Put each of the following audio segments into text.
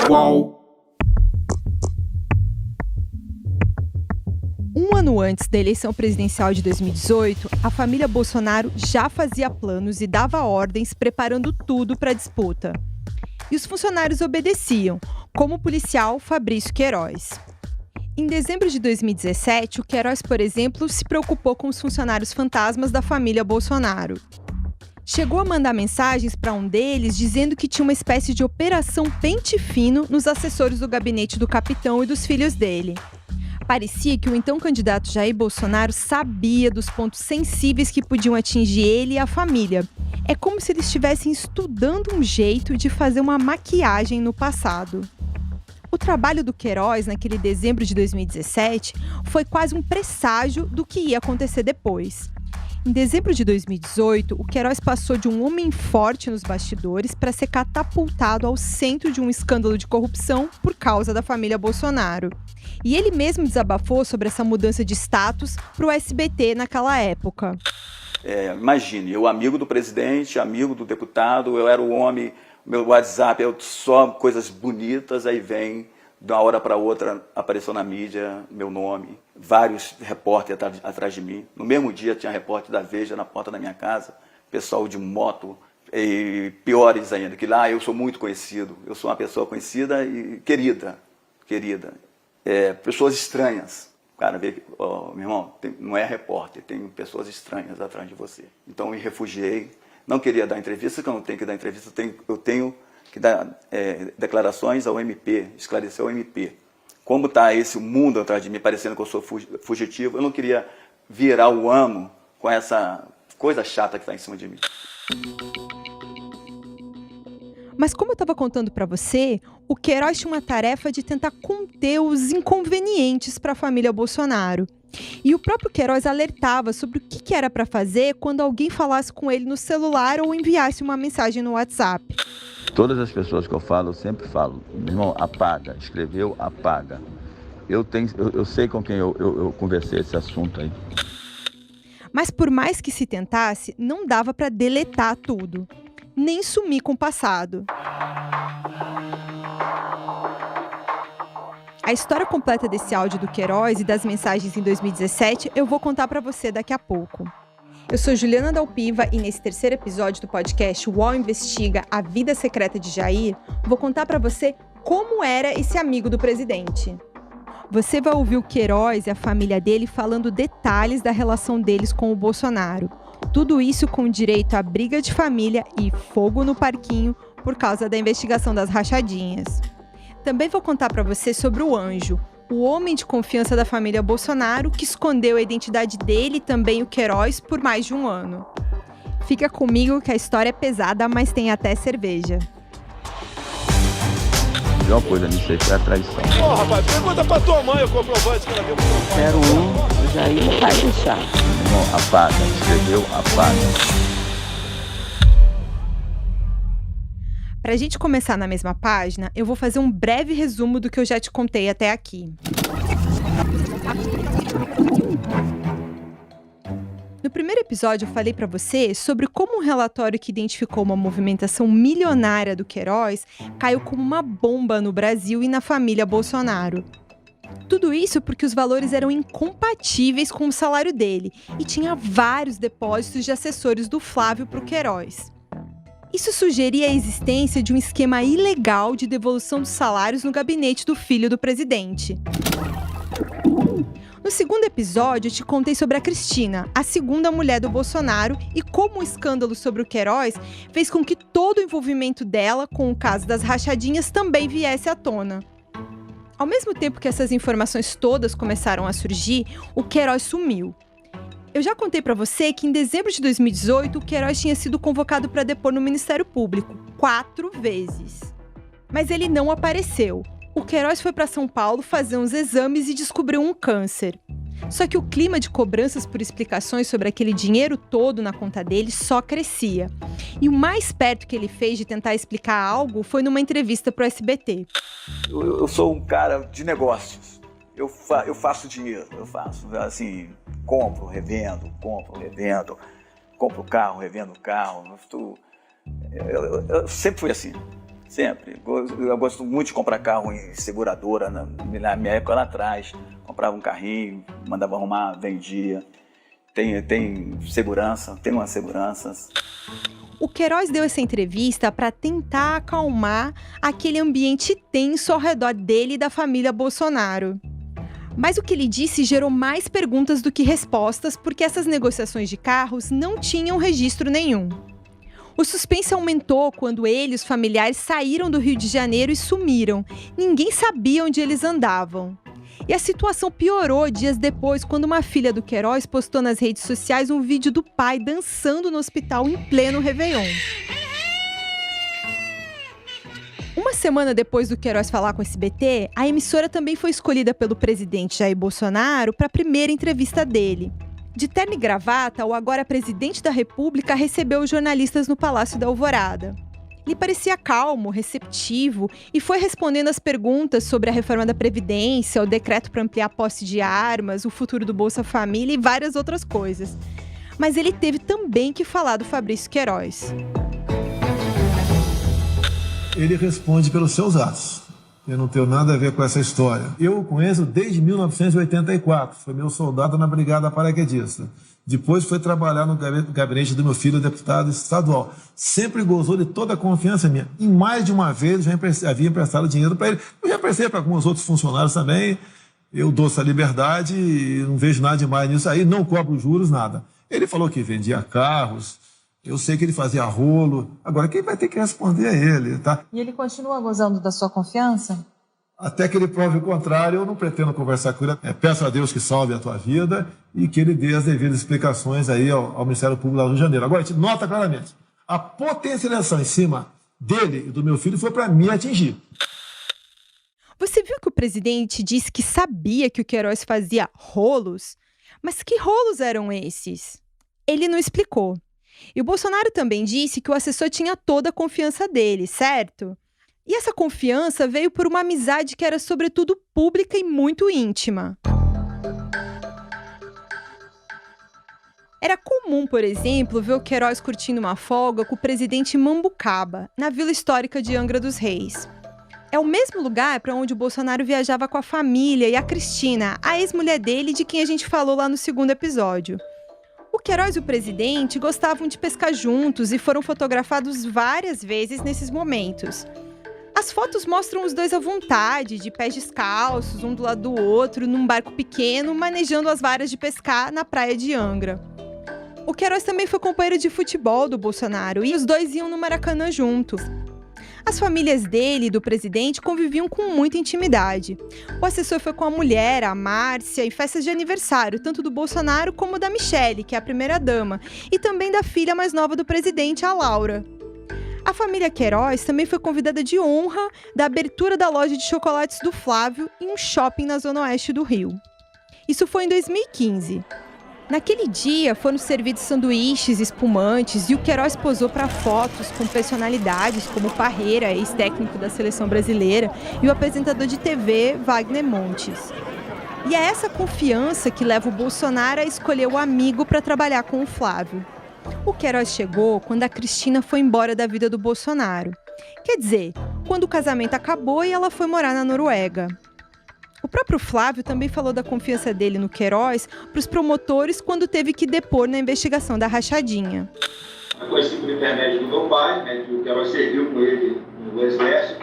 Uau! Um ano antes da eleição presidencial de 2018, a família Bolsonaro já fazia planos e dava ordens, preparando tudo para a disputa. E os funcionários obedeciam, como o policial Fabrício Queiroz. Em dezembro de 2017, o Queiroz, por exemplo, se preocupou com os funcionários fantasmas da família Bolsonaro. Chegou a mandar mensagens para um deles dizendo que tinha uma espécie de operação pente fino nos assessores do gabinete do capitão e dos filhos dele. Parecia que o então candidato Jair Bolsonaro sabia dos pontos sensíveis que podiam atingir ele e a família. É como se eles estivessem estudando um jeito de fazer uma maquiagem no passado. O trabalho do Queiroz naquele dezembro de 2017 foi quase um presságio do que ia acontecer depois. Em dezembro de 2018, o Queiroz passou de um homem forte nos bastidores para ser catapultado ao centro de um escândalo de corrupção por causa da família Bolsonaro. E ele mesmo desabafou sobre essa mudança de status para o SBT naquela época. Imagine, eu amigo do presidente, amigo do deputado, eu era o homem, meu WhatsApp, só coisas bonitas, aí vem, de uma hora para outra, apareceu na mídia meu nome, vários repórteres atrás de mim. No mesmo dia tinha repórter da Veja na porta da minha casa, pessoal de moto, e piores ainda, que lá eu sou muito conhecido, eu sou uma pessoa conhecida e querida. Pessoas estranhas. Cara, vê que, meu irmão, não é repórter, tem pessoas estranhas atrás de você. Então eu me refugiei, não queria dar entrevista, que eu não tenho que dar entrevista, eu tenho que dar declarações ao MP, esclarecer ao MP. Como está esse mundo atrás de mim, parecendo que eu sou fugitivo, eu não queria virar o amo com essa coisa chata que está em cima de mim. Mas como eu estava contando para você, o Queiroz tinha uma tarefa de tentar conter os inconvenientes para a família Bolsonaro. E o próprio Queiroz alertava sobre o que era para fazer quando alguém falasse com ele no celular ou enviasse uma mensagem no WhatsApp. Todas as pessoas que eu falo, eu sempre falo, meu irmão, apaga, escreveu, apaga. Eu sei com quem eu conversei esse assunto aí. Mas por mais que se tentasse, não dava para deletar tudo, nem sumir com o passado. A história completa desse áudio do Queiroz e das mensagens em 2017 eu vou contar para você daqui a pouco. Eu sou Juliana Dalpiva e nesse terceiro episódio do podcast UOL Investiga a Vida Secreta de Jair, vou contar para você como era esse amigo do presidente. Você vai ouvir o Queiroz e a família dele falando detalhes da relação deles com o Bolsonaro. Tudo isso com direito a briga de família e fogo no parquinho por causa da investigação das rachadinhas. Também vou contar para você sobre o Anjo, o homem de confiança da família Bolsonaro que escondeu a identidade dele e também o Queiroz por mais de um ano. Fica comigo que a história é pesada, mas tem até cerveja. A pior coisa nisso aí foi a traição. Pô, rapaz, pergunta pra tua mãe o comprovante que ela deu pro teu pai. 01, o Jair não vai deixar. Meu irmão, apaga, escreveu, apaga. Pra gente começar na mesma página, eu vou fazer um breve resumo do que eu já te contei até aqui. No primeiro episódio, eu falei pra você sobre como um relatório que identificou uma movimentação milionária do Queiroz caiu como uma bomba no Brasil e na família Bolsonaro. Tudo isso porque os valores eram incompatíveis com o salário dele e tinha vários depósitos de assessores do Flávio pro Queiroz. Isso sugeria a existência de um esquema ilegal de devolução dos salários no gabinete do filho do presidente. No segundo episódio, eu te contei sobre a Cristina, a segunda mulher do Bolsonaro, e como o escândalo sobre o Queiroz fez com que todo o envolvimento dela com o caso das rachadinhas também viesse à tona. Ao mesmo tempo que essas informações todas começaram a surgir, o Queiroz sumiu. Eu já contei para você que em dezembro de 2018 o Queiroz tinha sido convocado para depor no Ministério Público 4 vezes. Mas ele não apareceu. O Queiroz foi para São Paulo fazer uns exames e descobriu um câncer. Só que o clima de cobranças por explicações sobre aquele dinheiro todo na conta dele só crescia. E o mais perto que ele fez de tentar explicar algo foi numa entrevista para o SBT. Eu sou um cara de negócios. Eu faço dinheiro, assim, compro, revendo, compro carro, revendo carro. Eu sempre fui assim, Sempre. Eu gosto muito de comprar carro em seguradora. Na minha época lá atrás, comprava um carrinho, mandava arrumar, vendia. Tem segurança, tem umas seguranças. O Queiroz deu essa entrevista para tentar acalmar aquele ambiente tenso ao redor dele e da família Bolsonaro. Mas o que ele disse gerou mais perguntas do que respostas, porque essas negociações de carros não tinham registro nenhum. O suspense aumentou quando ele e os familiares saíram do Rio de Janeiro e sumiram. Ninguém sabia onde eles andavam. E a situação piorou dias depois, quando uma filha do Queiroz postou nas redes sociais um vídeo do pai dançando no hospital em pleno Réveillon. Uma semana depois do Queiroz falar com o SBT, a emissora também foi escolhida pelo presidente Jair Bolsonaro para a primeira entrevista dele. De terno e gravata, o agora presidente da República recebeu os jornalistas no Palácio da Alvorada. Ele parecia calmo, receptivo e foi respondendo as perguntas sobre a reforma da Previdência, o decreto para ampliar a posse de armas, o futuro do Bolsa Família e várias outras coisas. Mas ele teve também que falar do Fabrício Queiroz. Ele responde pelos seus atos. Eu não tenho nada a ver com essa história. Eu o conheço desde 1984. Foi meu soldado na Brigada Paraquedista. Depois foi trabalhar no gabinete do meu filho, deputado estadual. Sempre gozou de toda a confiança minha. E mais de uma vez já havia emprestado dinheiro para ele. Eu já emprestei para alguns outros funcionários também. Eu dou essa liberdade e não vejo nada demais nisso aí. Não cobro juros, nada. Ele falou que vendia carros. Eu sei que ele fazia rolo. Agora, quem vai ter que responder é ele, tá? E ele continua gozando da sua confiança? Até que ele prove o contrário, eu não pretendo conversar com ele. Peço a Deus que salve a tua vida e que ele dê as devidas explicações aí ao Ministério Público lá do Rio de Janeiro. Agora, a gente nota claramente, a potencialização em cima dele e do meu filho foi para me atingir. Você viu que o presidente disse que sabia que o Queiroz fazia rolos? Mas que rolos eram esses? Ele não explicou. E o Bolsonaro também disse que o assessor tinha toda a confiança dele, certo? E essa confiança veio por uma amizade que era sobretudo pública e muito íntima. Era comum, por exemplo, ver o Queiroz curtindo uma folga com o presidente em Mambucaba, na Vila Histórica de Angra dos Reis. É o mesmo lugar para onde o Bolsonaro viajava com a família e a Cristina, a ex-mulher dele, de quem a gente falou lá no segundo episódio. O Queiroz e o presidente gostavam de pescar juntos e foram fotografados várias vezes nesses momentos. As fotos mostram os dois à vontade, de pés descalços, um do lado do outro, num barco pequeno, manejando as varas de pescar na praia de Angra. O Queiroz também foi companheiro de futebol do Bolsonaro e os dois iam no Maracanã juntos. As famílias dele e do presidente conviviam com muita intimidade. O assessor foi com a mulher, a Márcia, em festas de aniversário, tanto do Bolsonaro como da Michele, que é a primeira-dama, e também da filha mais nova do presidente, a Laura. A família Queiroz também foi convidada de honra da abertura da loja de chocolates do Flávio em um shopping na zona oeste do Rio. Isso foi em 2015. Naquele dia, foram servidos sanduíches, espumantes e o Queiroz posou para fotos com personalidades como Parreira, ex-técnico da seleção brasileira, e o apresentador de TV, Wagner Montes. E é essa confiança que leva o Bolsonaro a escolher o amigo para trabalhar com o Flávio. O Queiroz chegou quando a Cristina foi embora da vida do Bolsonaro. Quer dizer, quando o casamento acabou e ela foi morar na Noruega. O próprio Flávio também falou da confiança dele no Queiroz para os promotores quando teve que depor na investigação da rachadinha. Eu conheci por intermédio do meu pai, né, que o Queiroz serviu com ele no Exército,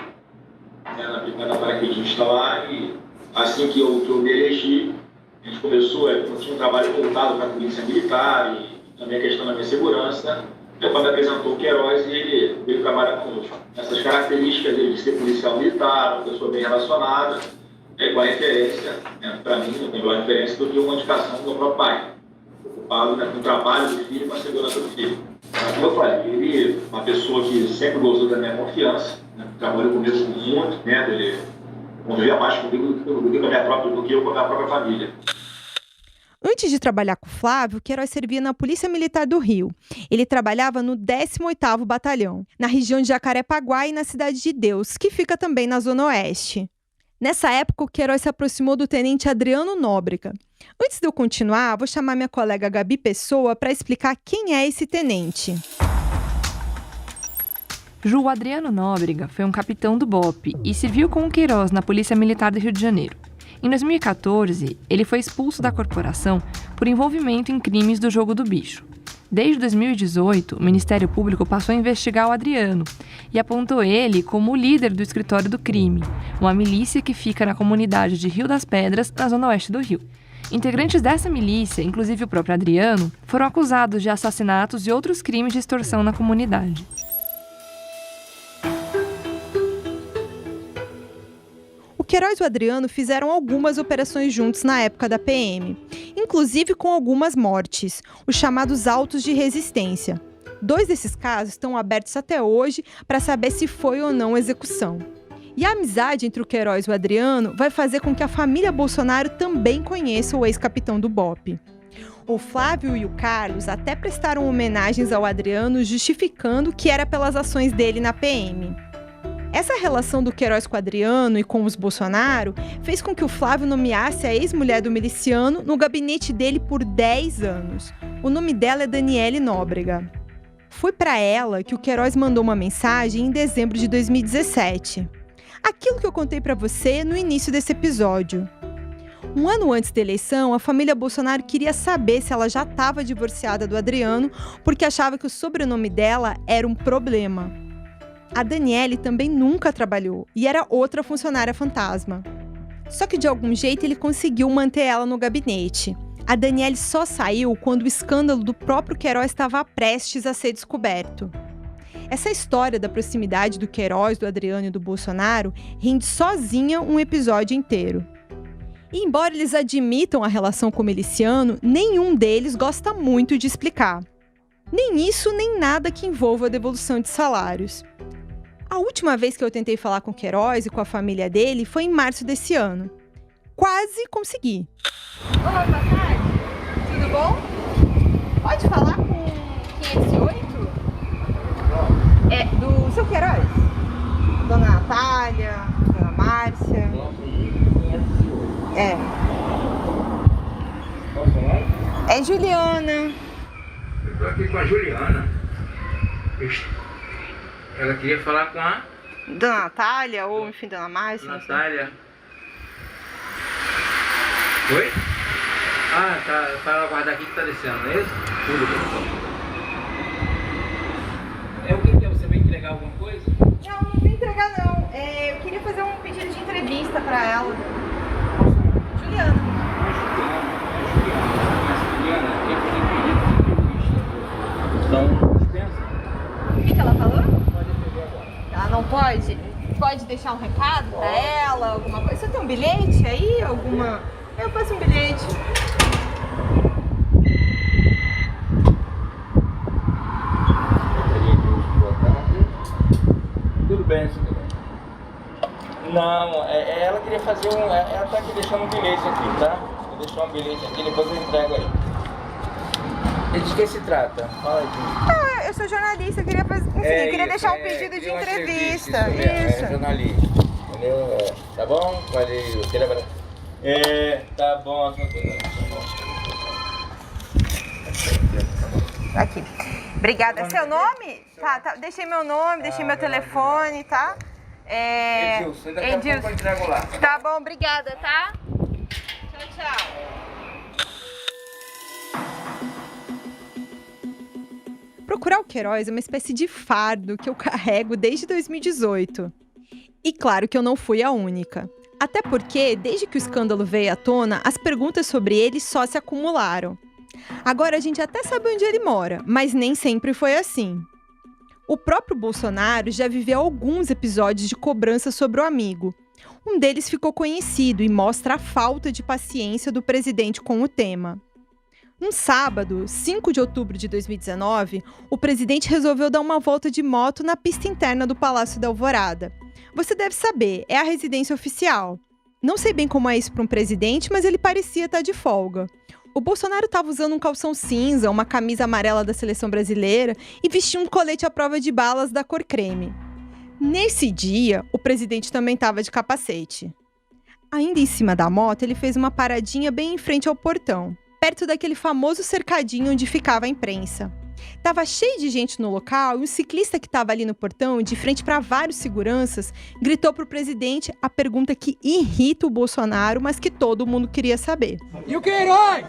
né, na Brigada Paraquedista lá, e assim que eu me elegi, a gente começou, eu tinha um trabalho voltado para a Polícia Militar e também a questão da minha segurança. Meu pai me apresentou o Queiroz e ele veio trabalhar conosco. Essas características dele de ser policial militar, uma pessoa bem relacionada, é igual a referência, né, para mim, não tem igual a referência do que uma indicação do meu próprio pai, preocupado, né, com o trabalho do filho e com a segurança do filho. Como eu falei, ele é uma pessoa que sempre gozou da minha confiança, né, trabalhou comigo muito, né, ele convivia mais comigo do que com a minha própria, do que eu com a minha própria família. Antes de trabalhar com o Flávio, Queiroz servia na Polícia Militar do Rio. Ele trabalhava no 18º Batalhão, na região de Jacarepaguá e na Cidade de Deus, que fica também na Zona Oeste. Nessa época, o Queiroz se aproximou do tenente Adriano Nóbrega. Antes de eu continuar, vou chamar minha colega Gabi Pessoa para explicar quem é esse tenente. João Adriano Nóbrega foi um capitão do BOPE e serviu com o Queiroz na Polícia Militar do Rio de Janeiro. Em 2014, ele foi expulso da corporação por envolvimento em crimes do jogo do bicho. Desde 2018, o Ministério Público passou a investigar o Adriano e apontou ele como o líder do Escritório do Crime, uma milícia que fica na comunidade de Rio das Pedras, na zona oeste do Rio. Integrantes dessa milícia, inclusive o próprio Adriano, foram acusados de assassinatos e outros crimes de extorsão na comunidade. O Queiroz e o Adriano fizeram algumas operações juntos na época da PM, inclusive com algumas mortes, os chamados autos de resistência. 2 desses casos estão abertos até hoje para saber se foi ou não execução. E a amizade entre o Queiroz e o Adriano vai fazer com que a família Bolsonaro também conheça o ex-capitão do BOPE. O Flávio e o Carlos até prestaram homenagens ao Adriano, justificando que era pelas ações dele na PM. Essa relação do Queiroz com o Adriano e com os Bolsonaro fez com que o Flávio nomeasse a ex-mulher do miliciano no gabinete dele por 10 anos. O nome dela é Daniele Nóbrega. Foi para ela que o Queiroz mandou uma mensagem em dezembro de 2017. Aquilo que eu contei para você no início desse episódio. Um ano antes da eleição, a família Bolsonaro queria saber se ela já estava divorciada do Adriano, porque achava que o sobrenome dela era um problema. A Daniele também nunca trabalhou e era outra funcionária fantasma. Só que de algum jeito ele conseguiu manter ela no gabinete. A Daniele só saiu quando o escândalo do próprio Queiroz estava prestes a ser descoberto. Essa história da proximidade do Queiroz, do Adriano e do Bolsonaro rende sozinha um episódio inteiro. E embora eles admitam a relação com o miliciano, nenhum deles gosta muito de explicar. Nem isso, nem nada que envolva a devolução de salários. A última vez que eu tentei falar com o Queiroz e com a família dele foi em março desse ano. Quase consegui. Olá, boa tarde. Tudo bom? Pode falar com 508? É do seu Queiroz? Dona Natália, Dona Márcia. É Juliana. Eu tô aqui com a Juliana. Ela queria falar com a Dona Natália, ou enfim, Dona Márcia. Natália. Oi? Ah, tá. Para ela guardar aqui que tá descendo, não é isso? Tudo bem. É o que é? Você vai entregar alguma coisa? Não, não vim entregar não. Eu queria fazer um pedido de entrevista pra ela. Juliana. Juliana, quer fazer um pedido de entrevista? Então, dispensa. O que ela falou? Ela não pode? Pode deixar um recado pra ela, alguma coisa? Você tem um bilhete aí? Alguma... Eu passo um bilhete. Tudo bem, tudo bem. Não, ela queria fazer um... Ela tá aqui deixando um bilhete aqui, tá? Vou deixar um bilhete aqui, depois eu entrego aí. E de que se trata? Fala aí. Eu sou jornalista, eu queria fazer... Enfim, eu queria deixar um pedido de entrevista. Isso. É jornalista, entendeu? Tá bom? Valeu. Tá bom. Aqui. Obrigada. É seu nome? Tá. Deixei meu nome, deixei meu telefone, tá? Edilson, daqui a pouco eu entrego lá. Tá bom, obrigada, tá? Tchau. Procurar o Queiroz é uma espécie de fardo que eu carrego desde 2018. E claro que eu não fui a única. Até porque, desde que o escândalo veio à tona, as perguntas sobre ele só se acumularam. Agora a gente até sabe onde ele mora, mas nem sempre foi assim. O próprio Bolsonaro já viveu alguns episódios de cobrança sobre o amigo. Um deles ficou conhecido e mostra a falta de paciência do presidente com o tema. Um sábado, 5 de outubro de 2019, o presidente resolveu dar uma volta de moto na pista interna do Palácio da Alvorada. Você deve saber, é a residência oficial. Não sei bem como é isso para um presidente, mas ele parecia estar de folga. O Bolsonaro estava usando um calção cinza, uma camisa amarela da seleção brasileira e vestia um colete à prova de balas da cor creme. Nesse dia, o presidente também estava de capacete. Ainda em cima da moto, ele fez uma paradinha bem em frente ao portão, perto daquele famoso cercadinho onde ficava a imprensa. Tava cheio de gente no local e um ciclista que estava ali no portão, de frente para vários seguranças, gritou pro presidente a pergunta que irrita o Bolsonaro, mas que todo mundo queria saber. E o Queiroz?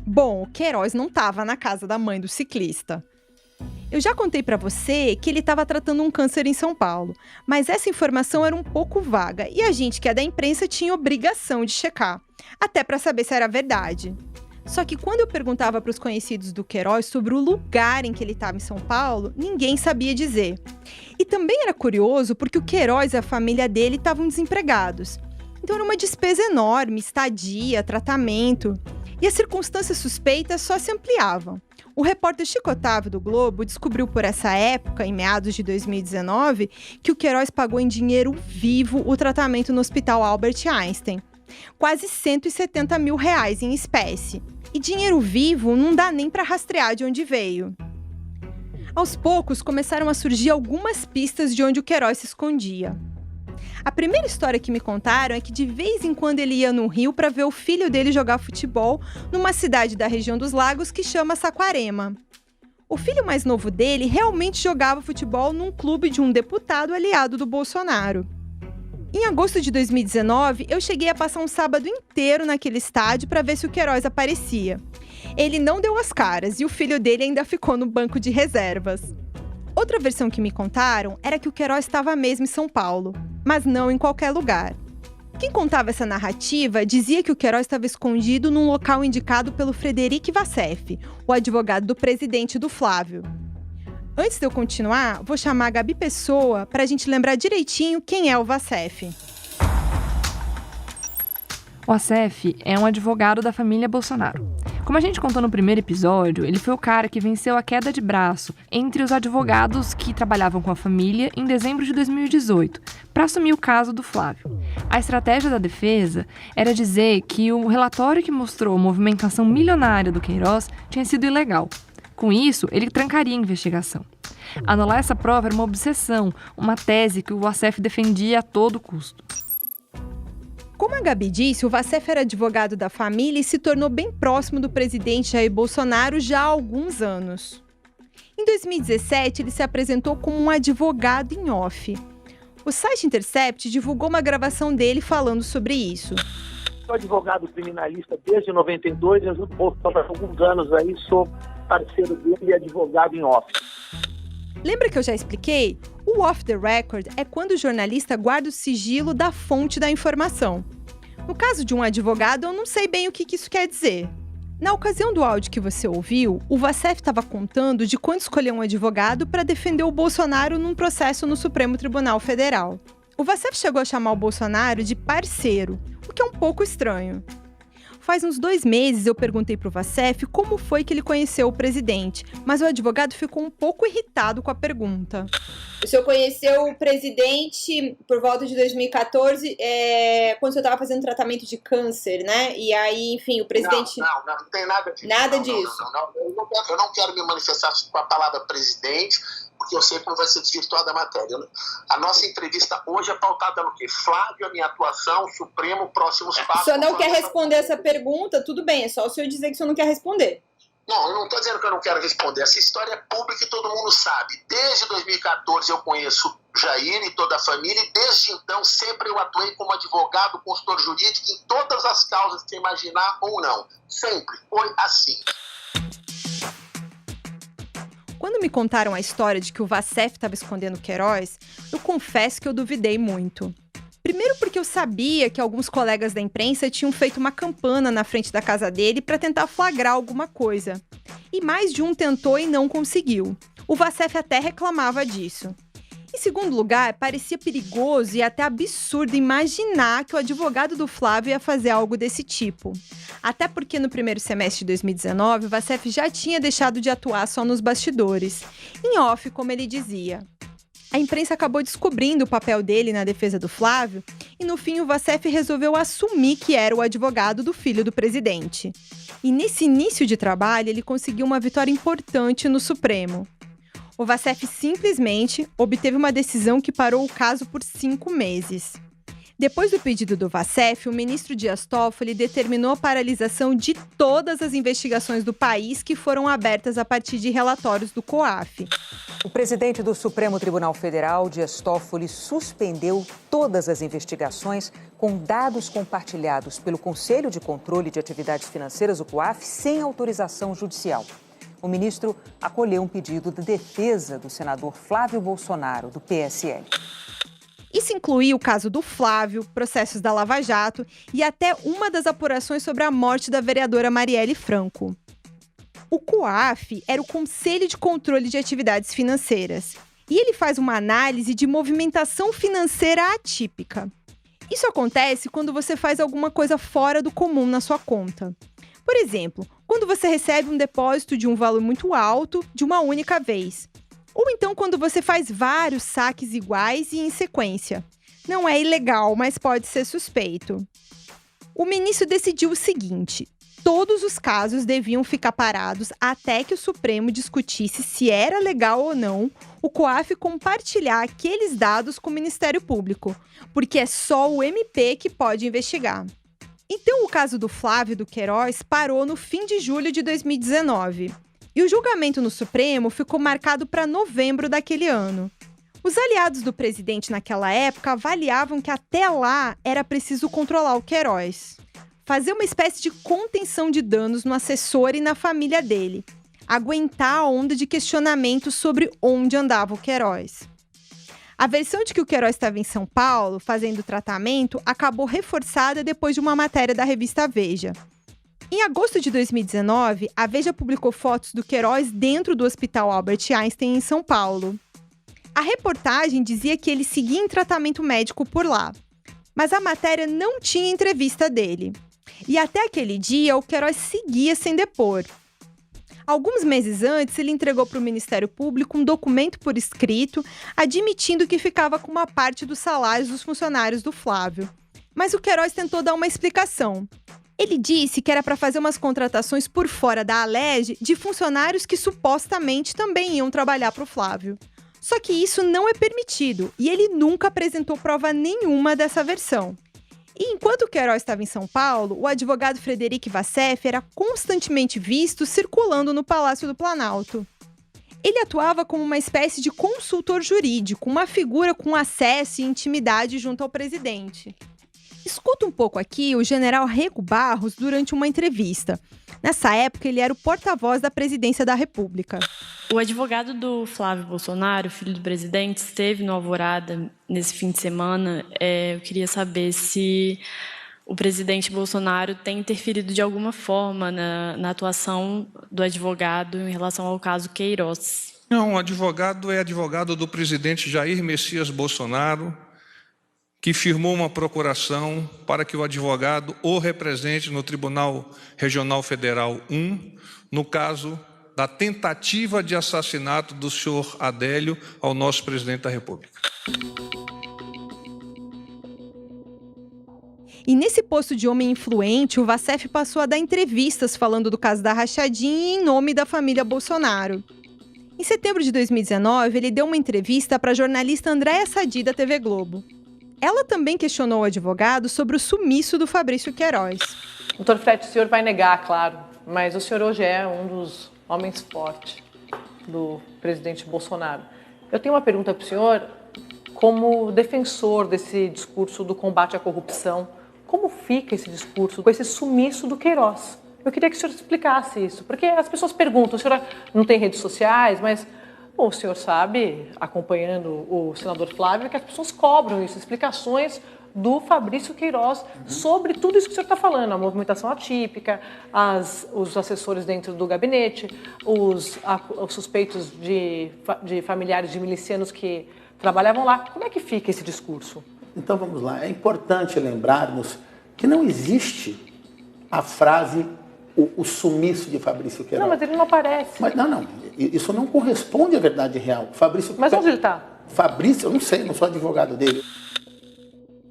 Bom, o Queiroz não estava na casa da mãe do ciclista. Eu já contei para você que ele estava tratando um câncer em São Paulo, mas essa informação era um pouco vaga e a gente que é da imprensa tinha obrigação de checar, até para saber se era verdade. Só que quando eu perguntava para os conhecidos do Queiroz sobre o lugar em que ele estava em São Paulo, ninguém sabia dizer. E também era curioso porque o Queiroz e a família dele estavam desempregados. Então era uma despesa enorme, estadia, tratamento. E as circunstâncias suspeitas só se ampliavam. O repórter Chico Otávio do Globo descobriu por essa época, em meados de 2019, que o Queiroz pagou em dinheiro vivo o tratamento no Hospital Albert Einstein. Quase R$170 mil em espécie. E dinheiro vivo não dá nem para rastrear de onde veio. Aos poucos, começaram a surgir algumas pistas de onde o Queiroz se escondia. A primeira história que me contaram é que de vez em quando ele ia no Rio para ver o filho dele jogar futebol numa cidade da região dos Lagos que chama Saquarema. O filho mais novo dele realmente jogava futebol num clube de um deputado aliado do Bolsonaro. Em agosto de 2019, eu cheguei a passar um sábado inteiro naquele estádio para ver se o Queiroz aparecia. Ele não deu as caras e o filho dele ainda ficou no banco de reservas. Outra versão que me contaram era que o Queiroz estava mesmo em São Paulo, mas não em qualquer lugar. Quem contava essa narrativa dizia que o Queiroz estava escondido num local indicado pelo Frederic Vassef, o advogado do presidente do Flávio. Antes de eu continuar, vou chamar a Gabi Pessoa para a gente lembrar direitinho quem é o Vassef. O Vassef é um advogado da família Bolsonaro. Como a gente contou no primeiro episódio, ele foi o cara que venceu a queda de braço entre os advogados que trabalhavam com a família em dezembro de 2018, para assumir o caso do Flávio. A estratégia da defesa era dizer que o relatório que mostrou a movimentação milionária do Queiroz tinha sido ilegal. Com isso, ele trancaria a investigação. Anular essa prova era uma obsessão, uma tese que o Vassef defendia a todo custo. Como a Gabi disse, o Vassef era advogado da família e se tornou bem próximo do presidente Jair Bolsonaro já há alguns anos. Em 2017, ele se apresentou como um advogado em off. O site Intercept divulgou uma gravação dele falando sobre isso. Sou advogado criminalista desde 92, eu ajudo o Bolsonaro há alguns anos aí, sou parceiro dele e advogado em off. Lembra que eu já expliquei? O off the record é quando o jornalista guarda o sigilo da fonte da informação. No caso de um advogado, eu não sei bem o que isso quer dizer. Na ocasião do áudio que você ouviu, o Vassef estava contando de quando escolheu um advogado para defender o Bolsonaro num processo no Supremo Tribunal Federal. O Vassef chegou a chamar o Bolsonaro de parceiro, o que é um pouco estranho. Faz uns 2 meses eu perguntei para o Vassef como foi que ele conheceu o presidente, mas o advogado ficou um pouco irritado com a pergunta. O senhor conheceu o presidente por volta de 2014, quando o senhor estava fazendo tratamento de câncer, né? E aí, enfim, o presidente... Não tem nada disso. Nada disso. Eu não quero me manifestar com a palavra presidente, porque eu sei como vai ser desvirtuada a matéria. A nossa entrevista hoje é pautada no quê? Flávio, a minha atuação, Supremo, próximos passos... O senhor não quer responder essa pergunta? Tudo bem, é só o senhor dizer que o senhor não quer responder. Não, eu não estou dizendo que eu não quero responder. Essa história é pública e todo mundo sabe. Desde 2014 eu conheço Jair e toda a família e desde então sempre eu atuei como advogado, consultor jurídico em todas as causas que você imaginar ou não. Sempre foi assim. Quando me contaram a história de que o Vassef estava escondendo o Queiroz, eu confesso que eu duvidei muito. Primeiro porque eu sabia que alguns colegas da imprensa tinham feito uma campana na frente da casa dele para tentar flagrar alguma coisa. E mais de um tentou e não conseguiu. O Vassef até reclamava disso. Em segundo lugar, parecia perigoso e até absurdo imaginar que o advogado do Flávio ia fazer algo desse tipo. Até porque no primeiro semestre de 2019, o Vassef já tinha deixado de atuar só nos bastidores. Em off, como ele dizia. A imprensa acabou descobrindo o papel dele na defesa do Flávio e, no fim, o Vassef resolveu assumir que era o advogado do filho do presidente. E nesse início de trabalho, ele conseguiu uma vitória importante no Supremo. O Vassef simplesmente obteve uma decisão que parou o caso por 5 meses. Depois do pedido do Vacef, o ministro Dias Toffoli determinou a paralisação de todas as investigações do país que foram abertas a partir de relatórios do COAF. O presidente do Supremo Tribunal Federal, Dias Toffoli, suspendeu todas as investigações com dados compartilhados pelo Conselho de Controle de Atividades Financeiras, o COAF, sem autorização judicial. O ministro acolheu um pedido de defesa do senador Flávio Bolsonaro, do PSL. Isso incluía o caso do Flávio, processos da Lava Jato e até uma das apurações sobre a morte da vereadora Marielle Franco. O COAF era o Conselho de Controle de Atividades Financeiras e ele faz uma análise de movimentação financeira atípica. Isso acontece quando você faz alguma coisa fora do comum na sua conta. Por exemplo, quando você recebe um depósito de um valor muito alto de uma única vez. Ou então quando você faz vários saques iguais e em sequência. Não é ilegal, mas pode ser suspeito. O ministro decidiu o seguinte: todos os casos deviam ficar parados até que o Supremo discutisse se era legal ou não o COAF compartilhar aqueles dados com o Ministério Público, porque é só o MP que pode investigar. Então, o caso do Flávio do Queiroz parou no fim de julho de 2019. E o julgamento no Supremo ficou marcado para novembro daquele ano. Os aliados do presidente naquela época avaliavam que até lá era preciso controlar o Queiroz. Fazer uma espécie de contenção de danos no assessor e na família dele. Aguentar a onda de questionamentos sobre onde andava o Queiroz. A versão de que o Queiroz estava em São Paulo, fazendo tratamento, acabou reforçada depois de uma matéria da revista Veja. Em agosto de 2019, a Veja publicou fotos do Queiroz dentro do Hospital Albert Einstein, em São Paulo. A reportagem dizia que ele seguia em tratamento médico por lá, mas a matéria não tinha entrevista dele. E até aquele dia, o Queiroz seguia sem depor. Alguns meses antes, ele entregou para o Ministério Público um documento por escrito admitindo que ficava com uma parte dos salários dos funcionários do Flávio. Mas o Queiroz tentou dar uma explicação. Ele disse que era para fazer umas contratações por fora da Alerj de funcionários que supostamente também iam trabalhar para o Flávio. Só que isso não é permitido e ele nunca apresentou prova nenhuma dessa versão. E enquanto o Queiroz estava em São Paulo, o advogado Frederic Vacef era constantemente visto circulando no Palácio do Planalto. Ele atuava como uma espécie de consultor jurídico, uma figura com acesso e intimidade junto ao presidente. Escuta um pouco aqui o general Rego Barros durante uma entrevista. Nessa época, ele era o porta-voz da presidência da República. O advogado do Flávio Bolsonaro, filho do presidente, esteve no Alvorada nesse fim de semana. Eu queria saber se o presidente Bolsonaro tem interferido de alguma forma na atuação do advogado em relação ao caso Queiroz. Não, o advogado é advogado do presidente Jair Messias Bolsonaro, que firmou uma procuração para que o advogado o represente no Tribunal Regional Federal 1, no caso da tentativa de assassinato do senhor Adélio ao nosso presidente da República. E nesse posto de homem influente, o Vacef passou a dar entrevistas falando do caso da rachadinha em nome da família Bolsonaro. Em setembro de 2019, ele deu uma entrevista para a jornalista Andréa Sadi, da TV Globo. Ela também questionou o advogado sobre o sumiço do Fabrício Queiroz. Doutor Fred, o senhor vai negar, claro, mas o senhor hoje é um dos homens fortes do presidente Bolsonaro. Eu tenho uma pergunta para o senhor, como defensor desse discurso do combate à corrupção, como fica esse discurso com esse sumiço do Queiroz? Eu queria que o senhor explicasse isso, porque as pessoas perguntam, o senhor não tem redes sociais, mas o senhor sabe, acompanhando o senador Flávio, que as pessoas cobram isso, explicações do Fabrício Queiroz sobre tudo isso que o senhor está falando, a movimentação atípica, os assessores dentro do gabinete, os suspeitos de familiares de milicianos que trabalhavam lá. Como é que fica esse discurso? Então vamos lá, é importante lembrarmos que não existe a frase o sumiço de Fabrício Queiroz. Não, mas ele não aparece. Mas, não, isso não corresponde à verdade real. Fabrício, mas onde ele está? Fabrício, eu não sei, não sou advogado dele.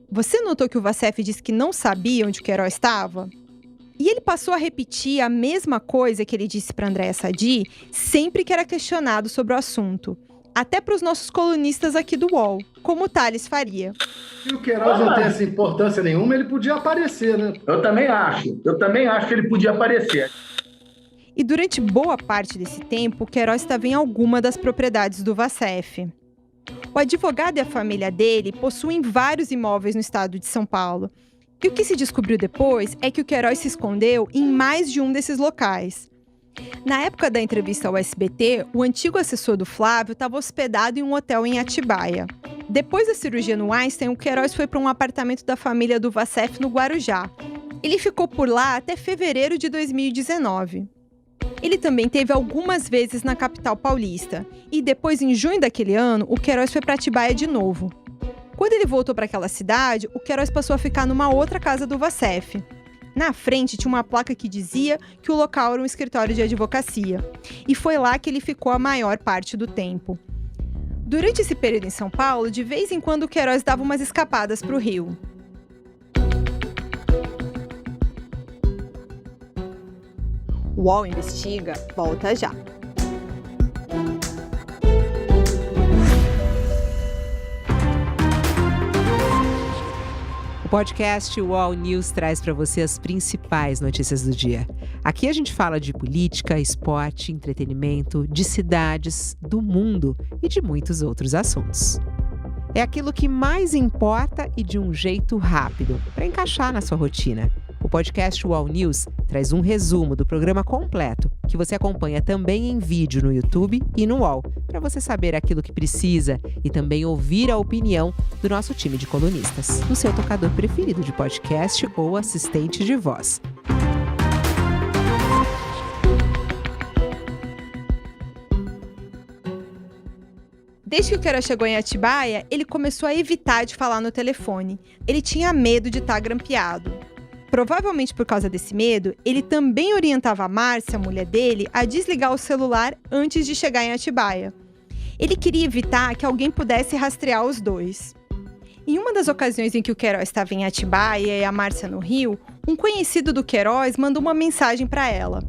Você notou que o Vacef disse que não sabia onde o Queiroz estava? E ele passou a repetir a mesma coisa que ele disse para Andréa Sadi sempre que era questionado sobre o assunto. até para os nossos colunistas aqui do UOL, como o Thales Faria. Se o Queiroz não tem essa importância nenhuma, ele podia aparecer, né? Eu também acho que ele podia aparecer. E durante boa parte desse tempo, o Queiroz estava em alguma das propriedades do Vacef. O advogado e a família dele possuem vários imóveis no estado de São Paulo. E o que se descobriu depois é que o Queiroz se escondeu em mais de um desses locais. Na época da entrevista ao SBT, o antigo assessor do Flávio estava hospedado em um hotel em Atibaia. Depois da cirurgia no Einstein, o Queiroz foi para um apartamento da família do Vacef no Guarujá. Ele ficou por lá até fevereiro de 2019. Ele também teve algumas vezes na capital paulista. E depois, em junho daquele ano, o Queiroz foi para Atibaia de novo. Quando ele voltou para aquela cidade, o Queiroz passou a ficar numa outra casa do Vacef. Na frente tinha uma placa que dizia que o local era um escritório de advocacia. E foi lá que ele ficou a maior parte do tempo. Durante esse período em São Paulo, de vez em quando o Queiroz dava umas escapadas para o Rio. O UOL Investiga volta já. O podcast UOL News traz para você as principais notícias do dia. Aqui a gente fala de política, esporte, entretenimento, de cidades, do mundo e de muitos outros assuntos. É aquilo que mais importa e de um jeito rápido, para encaixar na sua rotina. O podcast UOL News traz um resumo do programa completo, que você acompanha também em vídeo no YouTube e no UOL, para você saber aquilo que precisa e também ouvir a opinião do nosso time de colunistas, no seu tocador preferido de podcast ou assistente de voz. Desde que o Queiroz chegou em Atibaia, ele começou a evitar de falar no telefone. Ele tinha medo de estar grampeado. Provavelmente por causa desse medo, ele também orientava a Márcia, a mulher dele, a desligar o celular antes de chegar em Atibaia. Ele queria evitar que alguém pudesse rastrear os dois. Em uma das ocasiões em que o Queiroz estava em Atibaia e a Márcia no Rio, um conhecido do Queiroz mandou uma mensagem para ela.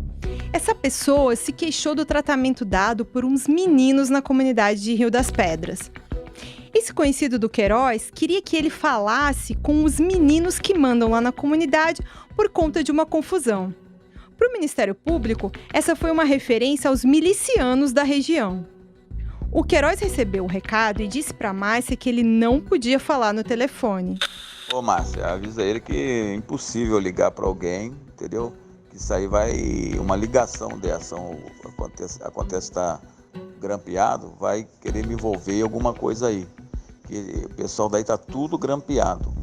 Essa pessoa se queixou do tratamento dado por uns meninos na comunidade de Rio das Pedras. Esse conhecido do Queiroz queria que ele falasse com os meninos que mandam lá na comunidade por conta de uma confusão. Para o Ministério Público, essa foi uma referência aos milicianos da região. O Queiroz recebeu o recado e disse para Márcia que ele não podia falar no telefone. Ô Márcia, avisa ele que é impossível ligar para alguém, entendeu? Que isso aí vai, uma ligação dessa, acontece estar grampeado, vai querer me envolver em alguma coisa aí. Que o pessoal daí tá tudo grampeado.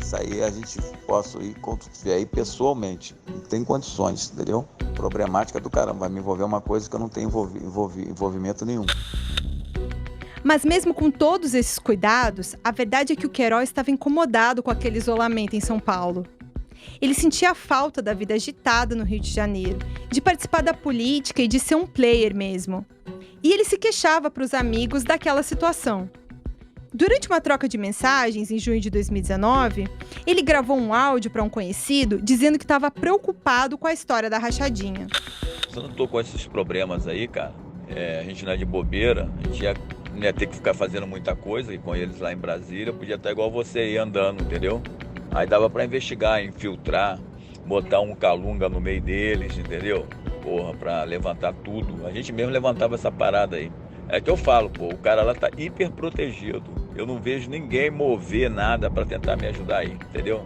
Isso aí a gente possa ir quando estiver aí pessoalmente. Não tem condições, entendeu? Problemática do caramba, vai me envolver uma coisa que eu não tenho envolvimento nenhum. Mas mesmo com todos esses cuidados, a verdade é que o Queiroz estava incomodado com aquele isolamento em São Paulo. Ele sentia a falta da vida agitada no Rio de Janeiro, de participar da política e de ser um player mesmo. E ele se queixava para os amigos daquela situação. Durante uma troca de mensagens, em junho de 2019, ele gravou um áudio para um conhecido dizendo que estava preocupado com a história da rachadinha. Se eu não tô com esses problemas aí, cara, a gente não é de bobeira, a gente não ia ter que ficar fazendo muita coisa, e com eles lá em Brasília, podia estar igual você aí andando, entendeu? Aí dava para investigar, infiltrar, botar um calunga no meio deles, entendeu? Porra, para levantar tudo. A gente mesmo levantava essa parada aí. É que eu falo, pô, o cara lá tá hiper protegido. Eu não vejo ninguém mover nada pra tentar me ajudar aí, entendeu?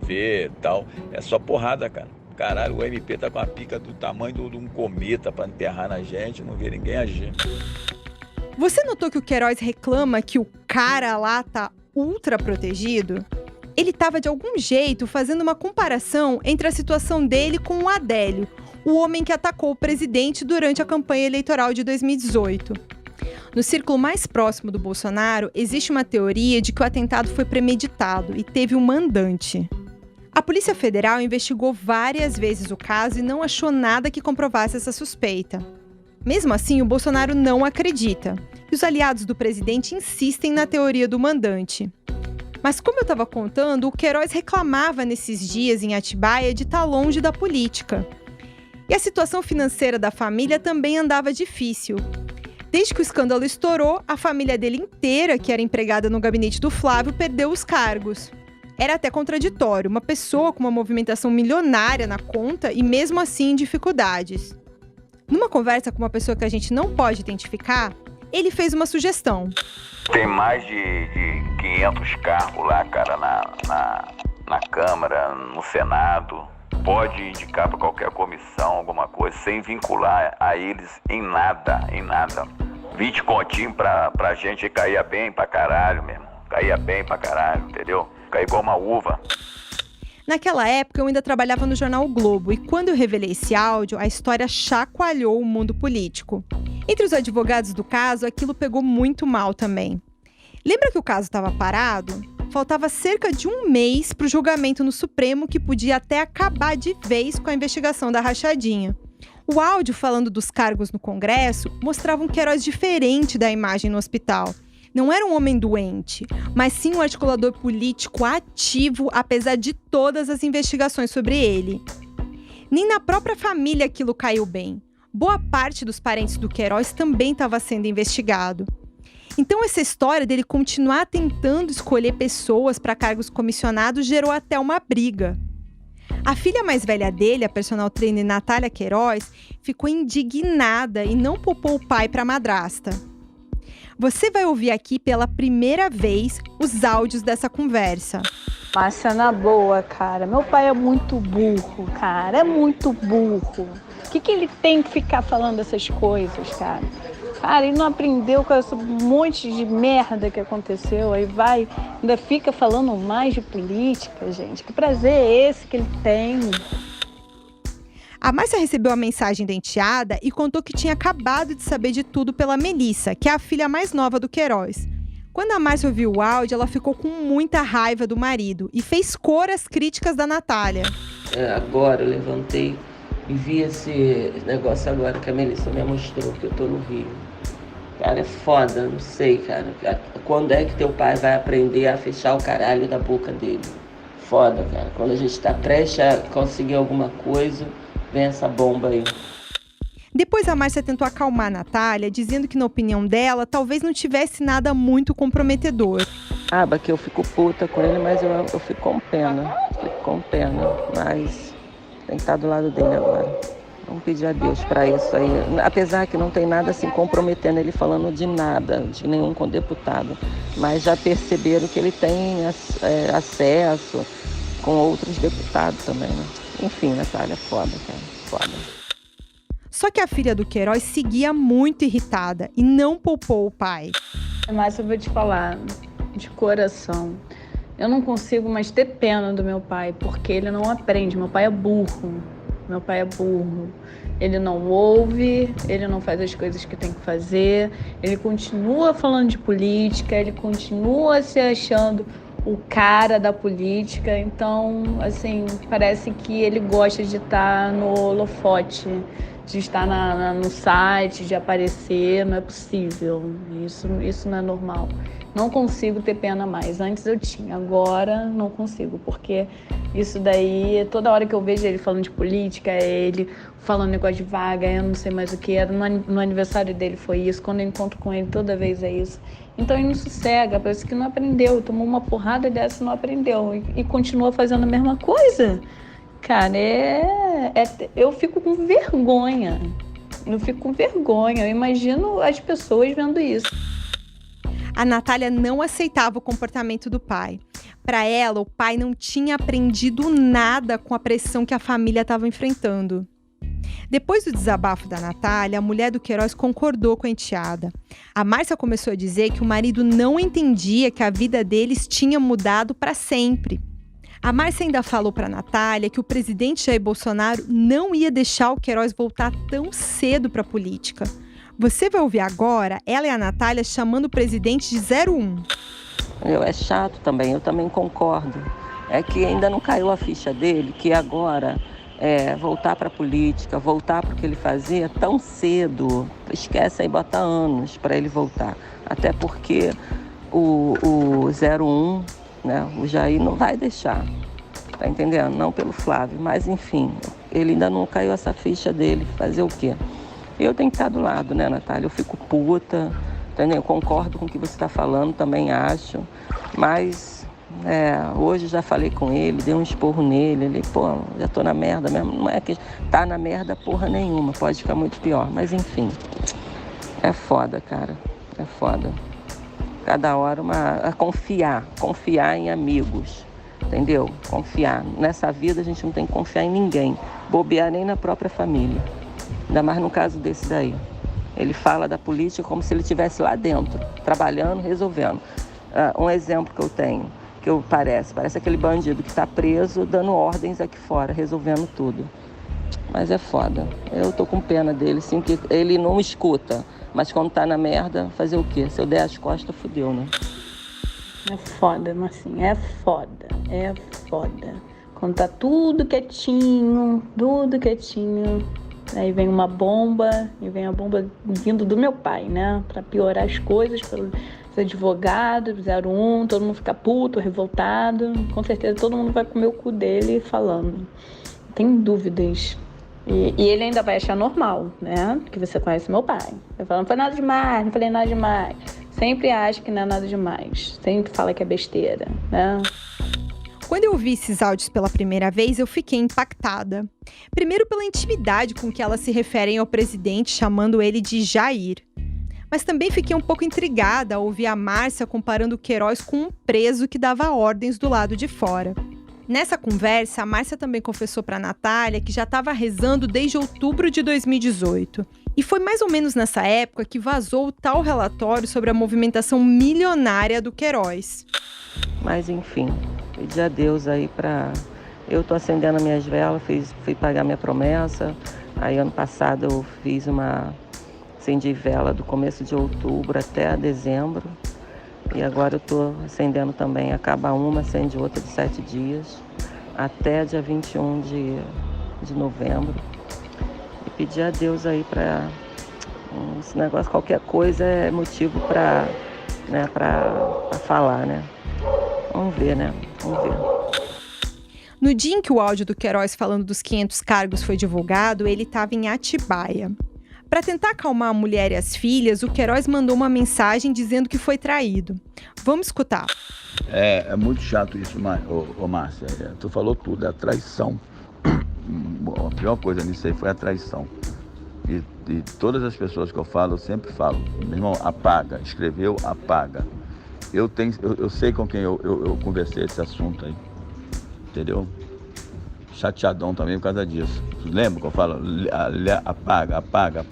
Ver e tal. É só porrada, cara. Caralho, o MP tá com a pica do tamanho de um cometa pra enterrar na gente, não vê ninguém agir. Você notou que o Queiroz reclama que o cara lá tá ultra protegido? Ele tava de algum jeito fazendo uma comparação entre a situação dele com o Adélio, o homem que atacou o presidente durante a campanha eleitoral de 2018. No círculo mais próximo do Bolsonaro, existe uma teoria de que o atentado foi premeditado e teve um mandante. A Polícia Federal investigou várias vezes o caso e não achou nada que comprovasse essa suspeita. Mesmo assim, o Bolsonaro não acredita, e os aliados do presidente insistem na teoria do mandante. Mas como eu estava contando, o Queiroz reclamava nesses dias em Atibaia de estar longe da política. E a situação financeira da família também andava difícil. Desde que o escândalo estourou, a família dele inteira, que era empregada no gabinete do Flávio, perdeu os cargos. Era até contraditório, uma pessoa com uma movimentação milionária na conta e mesmo assim em dificuldades. Numa conversa com uma pessoa que a gente não pode identificar, ele fez uma sugestão. Tem mais de 500 cargos lá, cara, na Câmara, no Senado. Pode indicar para qualquer comissão, alguma coisa, sem vincular a eles em nada. 20 continhos pra gente caía bem pra caralho mesmo. Caía bem pra caralho, entendeu? Caía igual uma uva. Naquela época, eu ainda trabalhava no jornal O Globo e quando eu revelei esse áudio, a história chacoalhou o mundo político. Entre os advogados do caso, aquilo pegou muito mal também. Lembra que o caso estava parado? Faltava cerca de um mês para o julgamento no Supremo, que podia até acabar de vez com a investigação da rachadinha. O áudio falando dos cargos no Congresso mostrava um Queiroz diferente da imagem no hospital. Não era um homem doente, mas sim um articulador político ativo, apesar de todas as investigações sobre ele. Nem na própria família aquilo caiu bem. Boa parte dos parentes do Queiroz também estava sendo investigado. Então essa história dele continuar tentando escolher pessoas para cargos comissionados gerou até uma briga. A filha mais velha dele, a personal trainer Natália Queiroz, ficou indignada e não poupou o pai para a madrasta. Você vai ouvir aqui pela primeira vez os áudios dessa conversa. Márcia, na boa, cara, meu pai é muito burro, cara, é muito burro. O que ele tem que ficar falando essas coisas, cara? Cara, ele não aprendeu com esse monte de merda que aconteceu, aí vai, ainda fica falando mais de política, gente. Que prazer é esse que ele tem? A Márcia recebeu a mensagem da enteada e contou que tinha acabado de saber de tudo pela Melissa, que é a filha mais nova do Queiroz. Quando a Márcia ouviu o áudio, ela ficou com muita raiva do marido e fez cor às críticas da Natália. Agora eu levantei e vi esse negócio agora que a Melissa me mostrou, que eu tô no Rio. Cara, é foda, não sei, cara. Quando é que teu pai vai aprender a fechar o caralho da boca dele? Foda, cara. Quando a gente tá prestes a conseguir alguma coisa, vem essa bomba aí. Depois a Márcia tentou acalmar a Natália, dizendo que na opinião dela, talvez não tivesse nada muito comprometedor. Que eu fico puta com ele, mas eu fico com pena. Mas tem que estar do lado dele agora. Vamos pedir a Deus para isso aí. Apesar que não tem nada assim comprometendo ele falando de nada, de nenhum deputado. Mas já perceberam que ele tem acesso com outros deputados também, né? Enfim, Natália, foda, cara, foda. Só que a filha do Queiroz seguia muito irritada e não poupou o pai. Mas eu vou te falar, de coração, eu não consigo mais ter pena do meu pai, porque ele não aprende. Meu pai é burro. Ele não ouve, ele não faz as coisas que tem que fazer, ele continua falando de política, ele continua se achando o cara da política. Então, assim, parece que ele gosta de estar no holofote, de estar no site, de aparecer. Não é possível, isso não é normal. Não consigo ter pena mais. Antes eu tinha, agora não consigo, porque isso daí, toda hora que eu vejo ele falando de política, é ele falando negócio de vaga, eu não sei mais o que era. No aniversário dele foi isso, quando eu encontro com ele toda vez é isso. Então ele não sossega, parece que não aprendeu, tomou uma porrada dessa e não aprendeu e continua fazendo a mesma coisa. Cara, eu fico com vergonha. Eu imagino as pessoas vendo isso. A Natália não aceitava o comportamento do pai. Para ela, o pai não tinha aprendido nada com a pressão que a família estava enfrentando. Depois do desabafo da Natália, a mulher do Queiroz concordou com a enteada. A Márcia começou a dizer que o marido não entendia que a vida deles tinha mudado para sempre. A Márcia ainda falou para a Natália que o presidente Jair Bolsonaro não ia deixar o Queiroz voltar tão cedo para a política. Você vai ouvir agora ela e a Natália chamando o presidente de 01. É chato também, eu também concordo. É que ainda não caiu a ficha dele, que agora voltar para a política, voltar para o que ele fazia tão cedo. Esquece aí, bota anos para ele voltar. Até porque o 01, né, o Jair não vai deixar, tá entendendo? Não pelo Flávio, mas enfim, ele ainda não caiu essa ficha dele, fazer o quê? Eu tenho que estar do lado, né, Natália? Eu fico puta, entendeu? Eu concordo com o que você está falando, também acho. Mas hoje já falei com ele, dei um esporro nele. Ele, já tô na merda mesmo. Não é que tá na merda porra nenhuma, pode ficar muito pior. Mas enfim, é foda, cara. É foda. Cada hora confiar em amigos, entendeu? Confiar. Nessa vida a gente não tem que confiar em ninguém, bobear nem na própria família. Ainda mais no caso desse daí. Ele fala da política como se ele estivesse lá dentro, trabalhando, resolvendo. Um exemplo que eu tenho, parece aquele bandido que está preso, dando ordens aqui fora, resolvendo tudo. Mas é foda. Eu tô com pena dele, sim, que ele não escuta. Mas quando tá na merda, fazer o quê? Se eu der as costas, fudeu, né? É foda, mas assim, é foda. Quando tá tudo quietinho, aí vem uma bomba, e vem a bomba vindo do meu pai, né? Pra piorar as coisas, pelos advogados, 01, todo mundo fica puto, revoltado. Com certeza todo mundo vai comer o cu dele falando. Não tenho dúvidas. E ele ainda vai achar normal, né? Porque você conhece meu pai. Vai falar, não foi nada demais, não falei nada demais. Sempre acha que não é nada demais. Sempre fala que é besteira, né? Quando eu ouvi esses áudios pela primeira vez, eu fiquei impactada. Primeiro pela intimidade com que elas se referem ao presidente, chamando ele de Jair. Mas também fiquei um pouco intrigada ao ouvir a Márcia comparando o Queiroz com um preso que dava ordens do lado de fora. Nessa conversa, a Márcia também confessou para a Natália que já estava rezando desde outubro de 2018. E foi mais ou menos nessa época que vazou o tal relatório sobre a movimentação milionária do Queiroz. Mas enfim, pedi a Deus aí pra... Eu tô acendendo as minhas velas, fui pagar minha promessa. Aí ano passado eu acendi vela do começo de outubro até dezembro. E agora eu tô acendendo também, acaba uma, acende outra de 7 dias, até dia 21 de novembro. E pedir a Deus aí pra... Esse negócio, qualquer coisa é motivo pra falar, né? Vamos ver, né? Vamos ver. No dia em que o áudio do Queiroz falando dos 500 cargos foi divulgado, ele estava em Atibaia. Para tentar acalmar a mulher e as filhas, o Queiroz mandou uma mensagem dizendo que foi traído. Vamos escutar. É muito chato isso, Márcia. Tu falou tudo, é a traição. A pior coisa nisso aí foi a traição. E todas as pessoas que eu falo, eu sempre falo, meu irmão, apaga, escreveu, apaga. Eu sei com quem eu conversei esse assunto aí, entendeu? Chateadão também por causa disso. Lembra que eu falo? Apaga.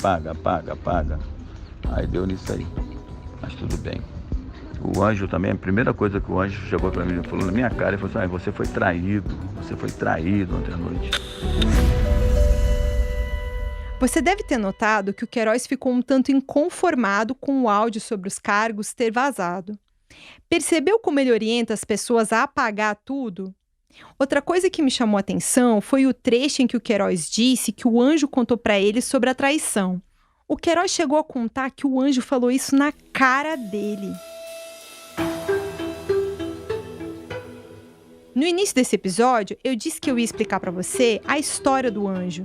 Aí deu nisso aí. Mas tudo bem. O anjo também, a primeira coisa que o anjo chegou pra mim e falou na minha cara, ele falou assim, você foi traído ontem à noite. Você deve ter notado que o Queiroz ficou um tanto inconformado com o áudio sobre os cargos ter vazado. Percebeu como ele orienta as pessoas a apagar tudo? Outra coisa que me chamou a atenção foi o trecho em que o Queiroz disse que o anjo contou para ele sobre a traição. O Queiroz chegou a contar que o anjo falou isso na cara dele. No início desse episódio, eu disse que eu ia explicar para você a história do anjo.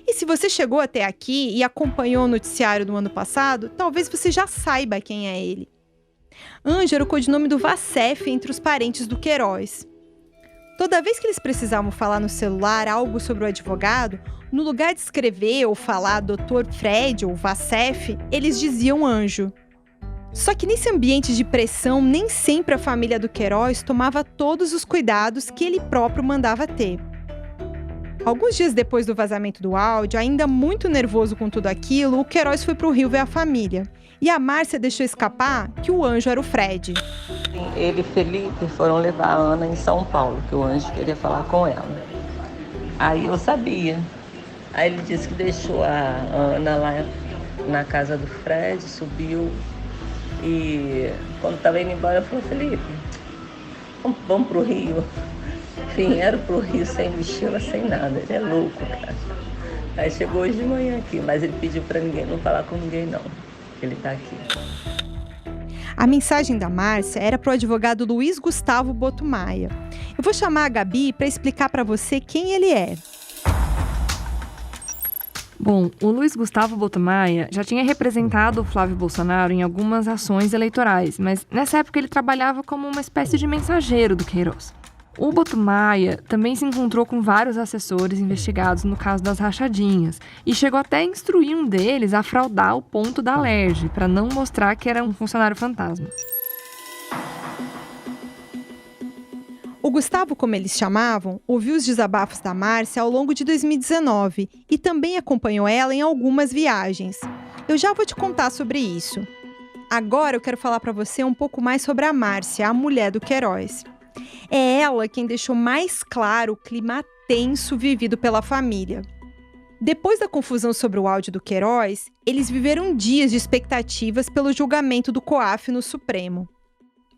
E se você chegou até aqui e acompanhou o noticiário do ano passado, talvez você já saiba quem é ele. Anjo era o codinome do Vacef entre os parentes do Queiroz. Toda vez que eles precisavam falar no celular algo sobre o advogado, no lugar de escrever ou falar Dr. Fred ou Vacef, eles diziam Anjo. Só que nesse ambiente de pressão, nem sempre a família do Queiroz tomava todos os cuidados que ele próprio mandava ter. Alguns dias depois do vazamento do áudio, ainda muito nervoso com tudo aquilo, o Queiroz foi para o Rio ver a família. E a Márcia deixou escapar que o anjo era o Fred. Ele e Felipe foram levar a Ana em São Paulo, que o anjo queria falar com ela. Aí eu sabia. Aí ele disse que deixou a Ana lá na casa do Fred, subiu. E quando estava indo embora, eu falei, Felipe, vamos pro Rio. Vieram pro Rio sem mochila, sem nada. Ele é louco, cara. Aí chegou hoje de manhã aqui, mas ele pediu para ninguém não falar com ninguém, não. Que ele tá aqui. A mensagem da Márcia era pro advogado Luiz Gustavo Botumaia. Eu vou chamar a Gabi para explicar para você quem ele é. Bom, o Luiz Gustavo Botumaia já tinha representado o Flávio Bolsonaro em algumas ações eleitorais, mas nessa época ele trabalhava como uma espécie de mensageiro do Queiroz. O Botumaia também se encontrou com vários assessores investigados no caso das rachadinhas e chegou até a instruir um deles a fraudar o ponto da Alerj para não mostrar que era um funcionário fantasma. O Gustavo, como eles chamavam, ouviu os desabafos da Márcia ao longo de 2019 e também acompanhou ela em algumas viagens. Eu já vou te contar sobre isso. Agora eu quero falar para você um pouco mais sobre a Márcia, a mulher do Queiroz. É ela quem deixou mais claro o clima tenso vivido pela família. Depois da confusão sobre o áudio do Queiroz, eles viveram dias de expectativas pelo julgamento do COAF no Supremo.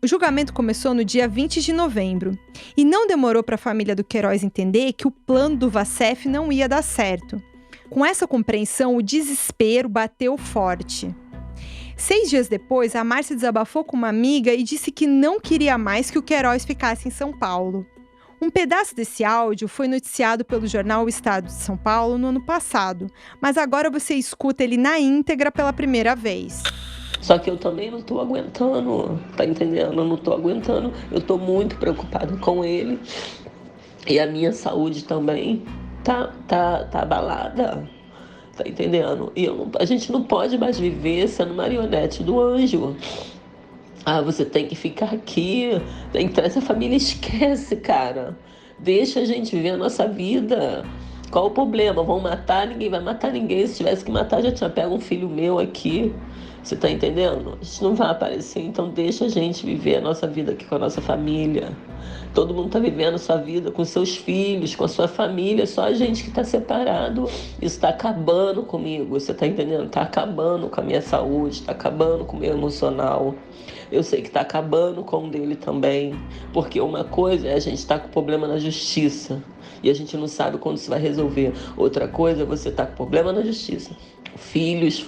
O julgamento começou no dia 20 de novembro e não demorou para a família do Queiroz entender que o plano do Vacef não ia dar certo. Com essa compreensão, o desespero bateu forte. 6 dias depois, a Márcia desabafou com uma amiga e disse que não queria mais que o Queiroz ficasse em São Paulo. Um pedaço desse áudio foi noticiado pelo jornal O Estado de São Paulo no ano passado, mas agora você escuta ele na íntegra pela primeira vez. Só que eu também não tô aguentando, tá entendendo? Eu não tô aguentando, eu tô muito preocupada com ele. E a minha saúde também tá abalada, tá entendendo? E a gente não pode mais viver sendo marionete do anjo. Ah, você tem que ficar aqui. Então essa família esquece, cara. Deixa a gente viver a nossa vida. Qual o problema? Vão matar? Ninguém vai matar ninguém. Se tivesse que matar, já tinha pego um filho meu aqui. Você tá entendendo? A gente não vai aparecer, então deixa a gente viver a nossa vida aqui com a nossa família. Todo mundo tá vivendo a sua vida com seus filhos, com a sua família, só a gente que tá separado. Isso tá acabando comigo, você tá entendendo? Tá acabando com a minha saúde, tá acabando com o meu emocional. Eu sei que tá acabando com o dele também, porque uma coisa é a gente tá com problema na justiça e a gente não sabe quando se vai resolver. Outra coisa é você tá com problema na justiça, filhos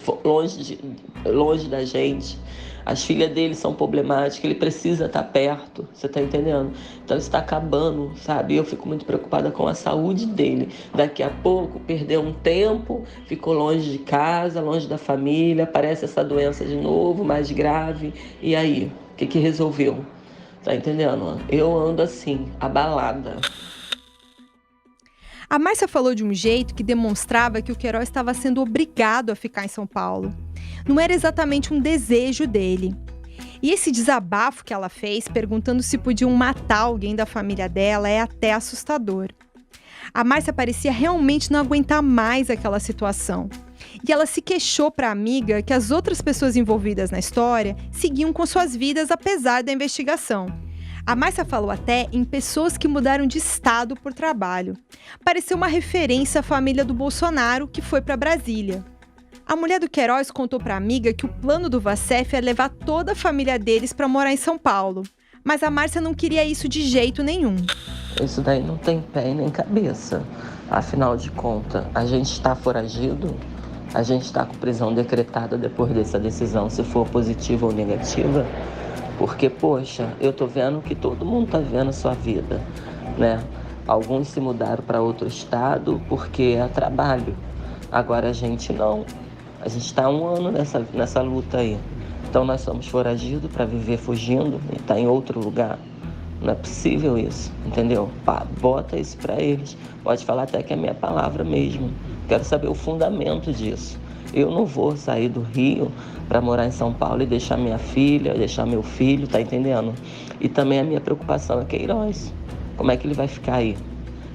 longe da gente, as filhas dele são problemáticas, ele precisa estar perto, você tá entendendo? Então isso tá acabando, sabe? Eu fico muito preocupada com a saúde dele. Daqui a pouco, perdeu um tempo, ficou longe de casa, longe da família, aparece essa doença de novo, mais grave, e aí? O que resolveu? Tá entendendo? Eu ando assim, abalada. A Márcia falou de um jeito que demonstrava que o Queiroz estava sendo obrigado a ficar em São Paulo. Não era exatamente um desejo dele. E esse desabafo que ela fez, perguntando se podiam matar alguém da família dela, é até assustador. A Márcia parecia realmente não aguentar mais aquela situação. E ela se queixou para a amiga que as outras pessoas envolvidas na história seguiam com suas vidas apesar da investigação. A Márcia falou até em pessoas que mudaram de estado por trabalho. Pareceu uma referência à família do Bolsonaro, que foi para Brasília. A mulher do Queiroz contou para a amiga que o plano do Vacef é levar toda a família deles para morar em São Paulo. Mas a Márcia não queria isso de jeito nenhum. Isso daí não tem pé e nem cabeça. Afinal de contas, a gente está foragido, a gente está com prisão decretada depois dessa decisão, se for positiva ou negativa. Porque, poxa, eu tô vendo que todo mundo tá vivendo a sua vida, né? Alguns se mudaram para outro estado porque é trabalho. Agora a gente não. A gente tá há 1 ano nessa luta aí. Então nós somos foragidos para viver fugindo e tá em outro lugar. Não é possível isso, entendeu? Pá, bota isso para eles. Pode falar até que é minha palavra mesmo. Quero saber o fundamento disso. Eu não vou sair do Rio para morar em São Paulo e deixar minha filha, deixar meu filho, tá entendendo? E também a minha preocupação é Queiroz. Como é que ele vai ficar aí?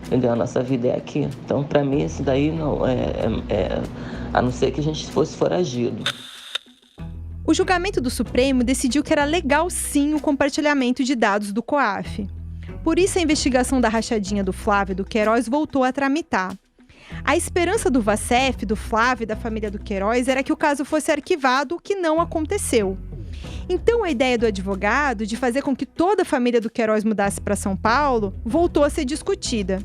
Entendeu? A nossa vida é aqui. Então, para mim, isso daí não a não ser que a gente fosse foragido. O julgamento do Supremo decidiu que era legal sim o compartilhamento de dados do COAF. Por isso, a investigação da rachadinha do Flávio e do Queiroz voltou a tramitar. A esperança do Vacef, do Flávio e da família do Queiroz era que o caso fosse arquivado, o que não aconteceu. Então a ideia do advogado de fazer com que toda a família do Queiroz mudasse para São Paulo voltou a ser discutida.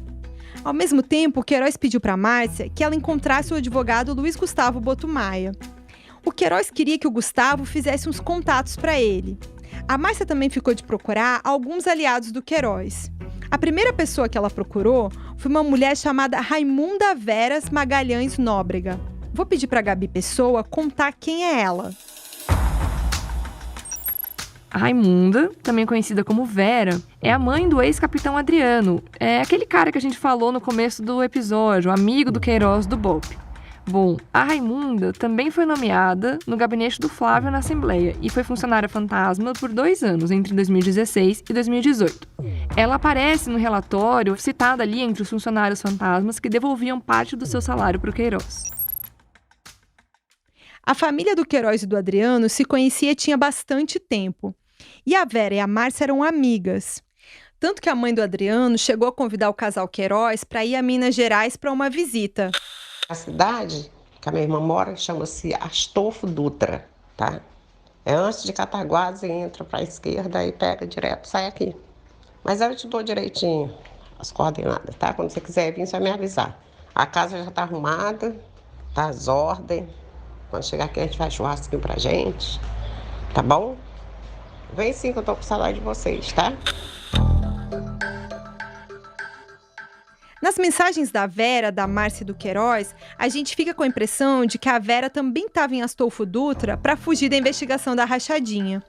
Ao mesmo tempo, o Queiroz pediu para a Márcia que ela encontrasse o advogado Luiz Gustavo Botumaia. O Queiroz queria que o Gustavo fizesse uns contatos para ele. A Márcia também ficou de procurar alguns aliados do Queiroz. A primeira pessoa que ela procurou foi uma mulher chamada Raimunda Veras Magalhães Nóbrega. Vou pedir para a Gabi Pessoa contar quem é ela. A Raimunda, também conhecida como Vera, é a mãe do ex-capitão Adriano. É aquele cara que a gente falou no começo do episódio, o amigo do Queiroz do BOPE. Bom, a Raimunda também foi nomeada no gabinete do Flávio na Assembleia e foi funcionária fantasma por 2 anos, entre 2016 e 2018. Ela aparece no relatório citada ali entre os funcionários fantasmas que devolviam parte do seu salário para o Queiroz. A família do Queiroz e do Adriano se conhecia tinha bastante tempo. E a Vera e a Márcia eram amigas. Tanto que a mãe do Adriano chegou a convidar o casal Queiroz para ir a Minas Gerais para uma visita. A cidade que a minha irmã mora chama-se Astolfo Dutra, tá? É antes de Cataguases, entra para a esquerda e pega direto, sai aqui. Mas eu te dou direitinho as coordenadas, tá? Quando você quiser vir, você vai me avisar. A casa já tá arrumada, tá às ordens. Quando chegar aqui, a gente faz churrasquinho pra gente, tá bom? Vem sim que eu tô com saudade de vocês, tá? Nas mensagens da Vera, da Márcia e do Queiroz, a gente fica com a impressão de que a Vera também estava em Astolfo Dutra para fugir da investigação da rachadinha.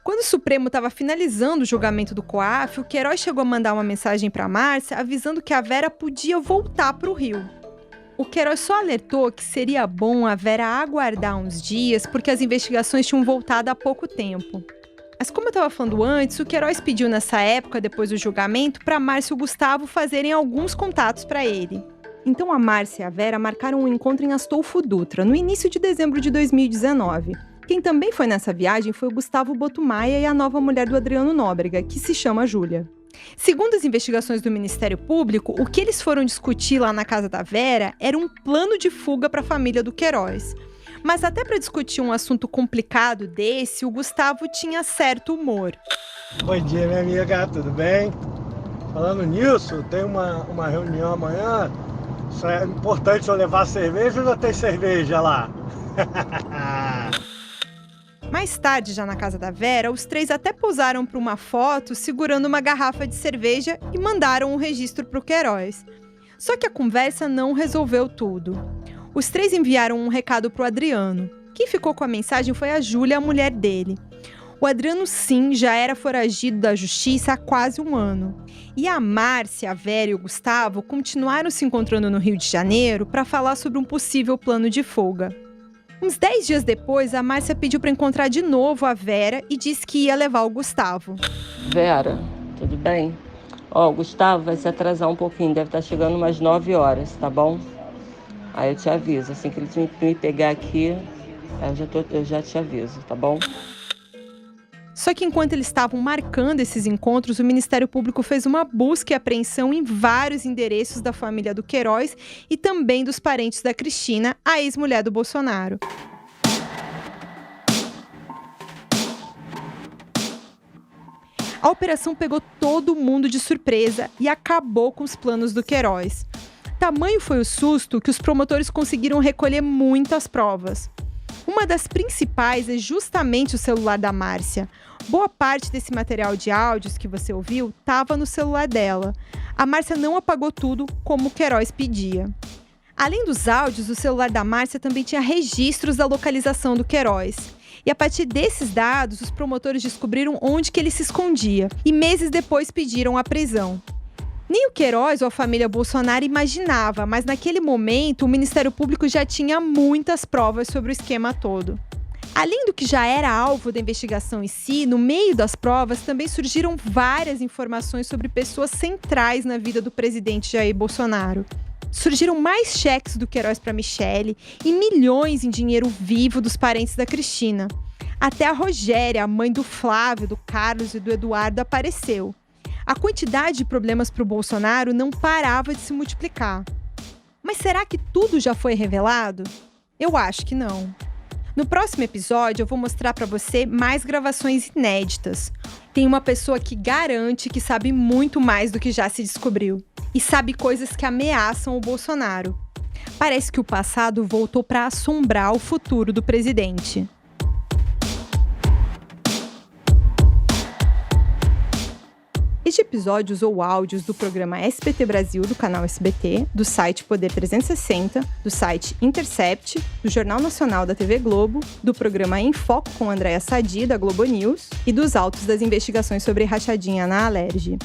Quando o Supremo estava finalizando o julgamento do COAF, o Queiroz chegou a mandar uma mensagem para a Márcia avisando que a Vera podia voltar para o Rio. O Queiroz só alertou que seria bom a Vera aguardar uns dias porque as investigações tinham voltado há pouco tempo. Mas como eu estava falando antes, o Queiroz pediu nessa época, depois do julgamento, para Márcia e o Gustavo fazerem alguns contatos para ele. Então a Márcia e a Vera marcaram um encontro em Astolfo Dutra, no início de dezembro de 2019. Quem também foi nessa viagem foi o Gustavo Botumaia e a nova mulher do Adriano Nóbrega, que se chama Júlia. Segundo as investigações do Ministério Público, o que eles foram discutir lá na casa da Vera era um plano de fuga para a família do Queiroz. Mas até para discutir um assunto complicado desse, o Gustavo tinha certo humor. Bom dia, minha amiga, tudo bem? Falando nisso, tem uma reunião amanhã. Isso é importante eu levar cerveja ou já tem cerveja lá? Mais tarde, já na casa da Vera, os 3 até posaram para uma foto segurando uma garrafa de cerveja e mandaram um registro para o Queiroz. Só que a conversa não resolveu tudo. Os 3 enviaram um recado para o Adriano. Quem ficou com a mensagem foi a Júlia, a mulher dele. O Adriano, sim, já era foragido da justiça há quase 1 ano. E a Márcia, a Vera e o Gustavo continuaram se encontrando no Rio de Janeiro para falar sobre um possível plano de fuga. Uns 10 dias depois, a Márcia pediu para encontrar de novo a Vera e disse que ia levar o Gustavo. Vera, tudo bem? O Gustavo vai se atrasar um pouquinho, deve estar chegando umas 9 horas, tá bom? Aí eu te aviso, assim que ele me pegar aqui, eu já te aviso, tá bom? Só que enquanto eles estavam marcando esses encontros, o Ministério Público fez uma busca e apreensão em vários endereços da família do Queiroz e também dos parentes da Cristina, a ex-mulher do Bolsonaro. A operação pegou todo mundo de surpresa e acabou com os planos do Queiroz. Tamanho foi o susto que os promotores conseguiram recolher muitas provas. Uma das principais é justamente o celular da Márcia. Boa parte desse material de áudios que você ouviu estava no celular dela. A Márcia não apagou tudo como o Queiroz pedia. Além dos áudios, o celular da Márcia também tinha registros da localização do Queiroz. E a partir desses dados, os promotores descobriram onde que ele se escondia e meses depois pediram a prisão. Nem o Queiroz ou a família Bolsonaro imaginava, mas naquele momento o Ministério Público já tinha muitas provas sobre o esquema todo. Além do que já era alvo da investigação em si, no meio das provas também surgiram várias informações sobre pessoas centrais na vida do presidente Jair Bolsonaro. Surgiram mais cheques do Queiroz para Michele e milhões em dinheiro vivo dos parentes da Cristina. Até a Rogéria, a mãe do Flávio, do Carlos e do Eduardo, apareceu. A quantidade de problemas para o Bolsonaro não parava de se multiplicar. Mas será que tudo já foi revelado? Eu acho que não. No próximo episódio, eu vou mostrar para você mais gravações inéditas. Tem uma pessoa que garante que sabe muito mais do que já se descobriu. E sabe coisas que ameaçam o Bolsonaro. Parece que o passado voltou para assombrar o futuro do presidente. Este episódio usou áudios do programa SBT Brasil do canal SBT, do site Poder 360, do site Intercept, do Jornal Nacional da TV Globo, do programa Em Foco com Andréa Sadi, da Globo News, e dos autos das investigações sobre rachadinha na Alerj.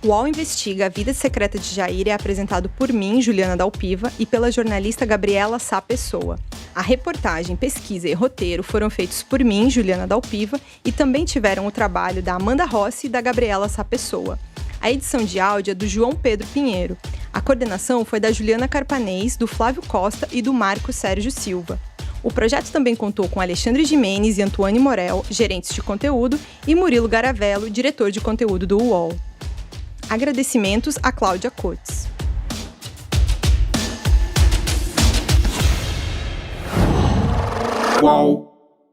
O UOL Investiga a Vida Secreta de Jair é apresentado por mim, Juliana Dalpiva, e pela jornalista Gabriela Sá Pessoa. A reportagem, pesquisa e roteiro foram feitos por mim, Juliana Dalpiva, e também tiveram o trabalho da Amanda Rossi e da Gabriela Sá Pessoa. A edição de áudio é do João Pedro Pinheiro. A coordenação foi da Juliana Carpanês, do Flávio Costa e do Marco Sérgio Silva. O projeto também contou com Alexandre Gimenez e Antoine Morel, gerentes de conteúdo, e Murilo Garavello, diretor de conteúdo do UOL. Agradecimentos a Cláudia Coates. UOL.